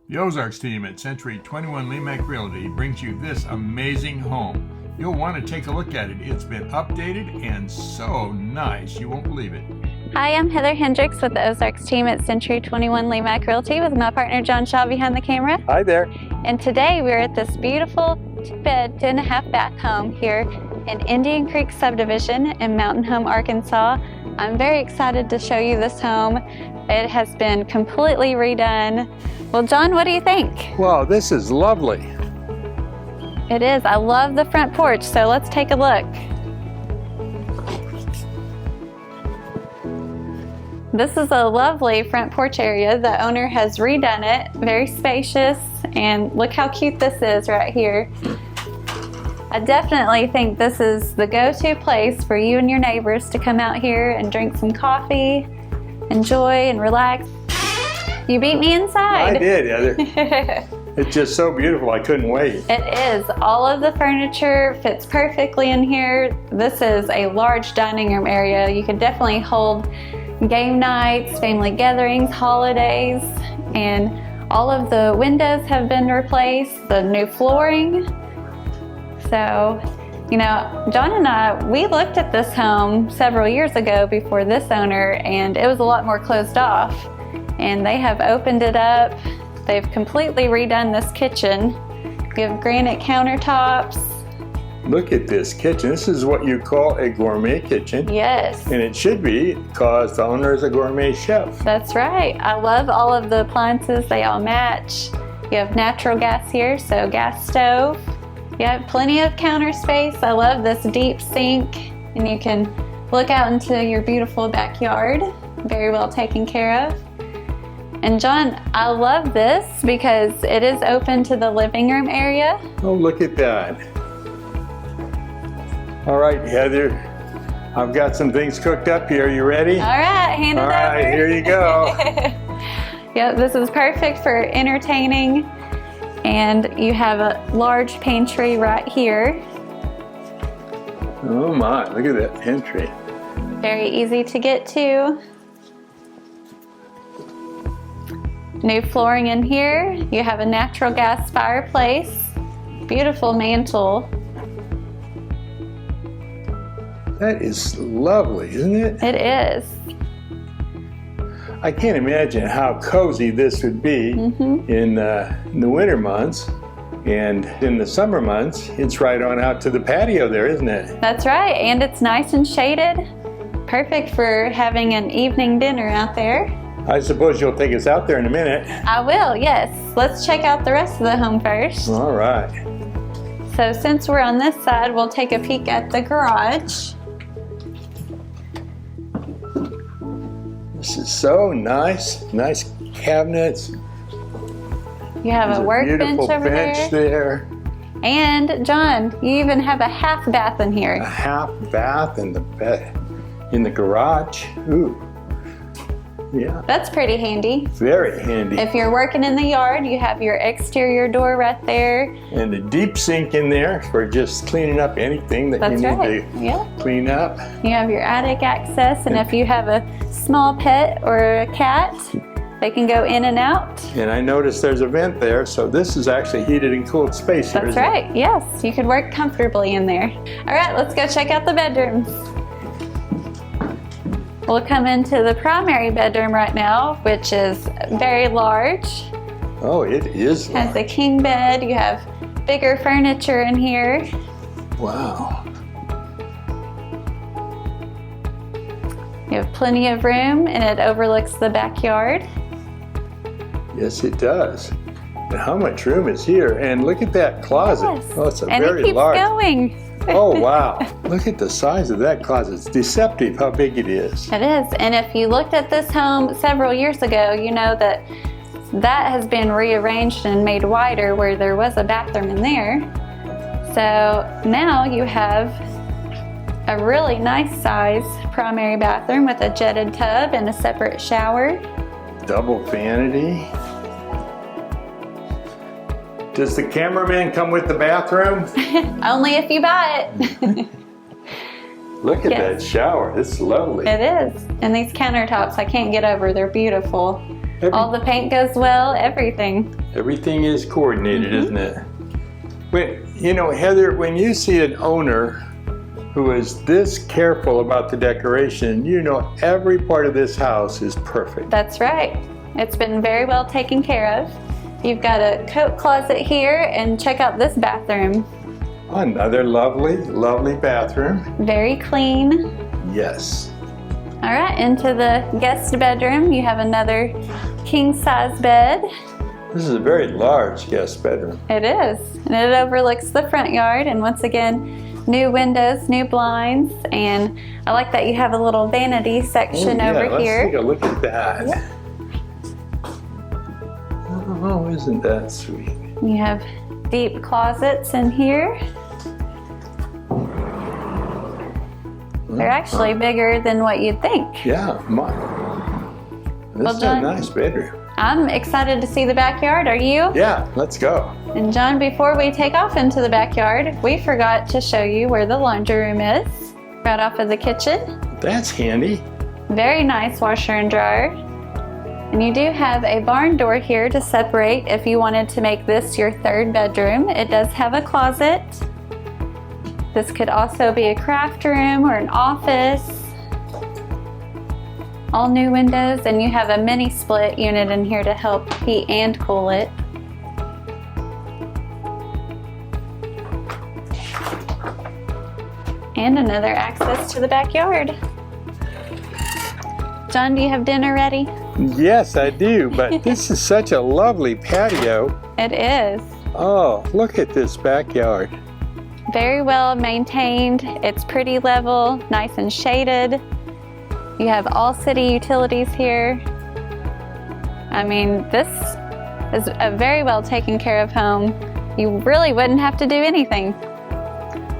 The Ozarks team at Century 21 Lemac Realty brings you this amazing home. You'll want to take a look at it. It's been updated and so nice, you won't believe it. Hi, I'm Heather Hendricks with the Ozarks team at Century 21 Lemac Realty with my partner John Shaw behind the camera. Hi there. And today we're at this beautiful 2-bed, 2.5 bath home here in Indian Creek subdivision in Mountain Home, Arkansas. I'm very excited to show you this home. It has been completely redone. Well, John, what do you think? Wow, this is lovely. It is. I love the front porch, so let's take a look. This is a lovely front porch area. The owner has redone it, very spacious, and look how cute this is right here. I definitely think this is the go-to place for you and your neighbors to come out here and drink some coffee, enjoy and relax. You beat me inside. I did, Heather. It's just so beautiful, I couldn't wait. It is. All of the furniture fits perfectly in here. This is a large dining room area. You can definitely hold game nights, family gatherings, holidays, and all of the windows have been replaced, the new flooring. So, you know, John and I, we looked at this home several years ago before this owner, and it was a lot more closed off. And they have opened it up. They've completely redone this kitchen. You have granite countertops. Look at this kitchen. This is what you call a gourmet kitchen. Yes. And it should be because the owner is a gourmet chef. That's right. I love all of the appliances. They all match. You have natural gas here, so gas stove. You have plenty of counter space. I love this deep sink, and you can look out into your beautiful backyard. Very well taken care of. And John, I love this because it is open to the living room area. Oh, look at that. All right, Heather, I've got some things cooked up here. You ready? All right, hand it over. All right, here you go. Yep, this is perfect for entertaining. And you have a large pantry right here. Oh my, look at that pantry. Very easy to get to. New flooring in here. You have a natural gas fireplace. Beautiful mantle. That is lovely, isn't it? It is. I can't imagine how cozy this would be in the winter months. And in the summer months, it's right on out to the patio there, isn't it? That's right, and it's nice and shaded. Perfect for having an evening dinner out there. I suppose you'll take us out there in a minute. I will, yes. Let's check out the rest of the home first. All right. So since we're on this side, we'll take a peek at the garage. This is so nice. Nice cabinets. You have a workbench over there. And John, you even have a half bath in here. A half bath in the bed, in the garage. Ooh. Yeah. That's pretty handy. Very handy. If you're working in the yard, you have your exterior door right there. And a deep sink in there for just cleaning up anything that you need to clean up. You have your attic access, and if you have a small pet or a cat, they can go in and out. And I noticed there's a vent there, so this is actually heated and cooled space here. That's right, yes. You could work comfortably in there. All right, let's go check out the bedrooms. We'll come into the primary bedroom right now, which is very large. Oh, it is large. Has a king bed. You have bigger furniture in here. Wow. You have plenty of room, and it overlooks the backyard. Yes, it does. And how much room is here? And look at that closet. Yes. Oh, it's a and very it keeps large. going. Oh, wow. Look at the size of that closet. It's deceptive how big it is. It is. And if you looked at this home several years ago, you know that that has been rearranged and made wider where there was a bathroom in there. So now you have a really nice size primary bathroom with a jetted tub and a separate shower. Double vanity. Does the cameraman come with the bathroom? Only if you buy it. Look at that shower. It's lovely. It is. And these countertops, I can't get over. They're beautiful. All the paint goes well, everything. Everything is coordinated, isn't it? You know, Heather, when you see an owner who is this careful about the decoration, you know every part of this house is perfect. That's right. It's been very well taken care of. You've got a coat closet here, and check out this bathroom. Another lovely, lovely bathroom. Very clean. Yes. All right, into the guest bedroom. You have another king-size bed. This is a very large guest bedroom. It is, and it overlooks the front yard, and once again, new windows, new blinds, and I like that you have a little vanity section over here. Let's take a look at that. Yep. Oh, isn't that sweet? You have deep closets in here. They're actually bigger than what you'd think. Yeah, this is a nice bedroom. I'm excited to see the backyard. Are you? Yeah, let's go. And John, before we take off into the backyard, we forgot to show you where the laundry room is, right off of the kitchen. That's handy. Very nice washer and dryer. And you do have a barn door here to separate if you wanted to make this your third bedroom. It does have a closet. This could also be a craft room or an office. All new windows, and you have a mini split unit in here to help heat and cool it. And another access to the backyard. John, do you have dinner ready? Yes, I do, but this is such a lovely patio. It is. Oh, look at this backyard. Very well maintained. It's pretty level, nice and shaded. You have all city utilities here. I mean, this is a very well taken care of home. You really wouldn't have to do anything.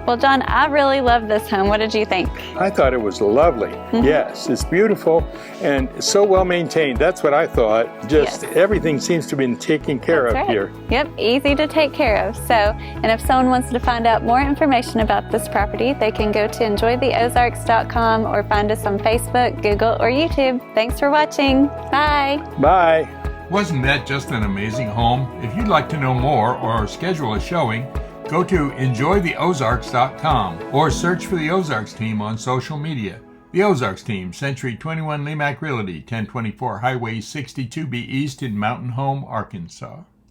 Well, John, I really love this home. What did you think? I thought it was lovely. Yes, it's beautiful and so well maintained. That's what I thought. Just everything seems to have been taken care of here. Yep, easy to take care of. So, and if someone wants to find out more information about this property, they can go to enjoytheozarks.com or find us on Facebook, Google, or YouTube. Thanks for watching. Bye. Bye. Wasn't that just an amazing home? If you'd like to know more or schedule a showing, go to enjoytheozarks.com or search for the Ozarks team on social media. The Ozarks team, Century 21 Lemac Realty, 1024 Highway 62B East in Mountain Home, Arkansas.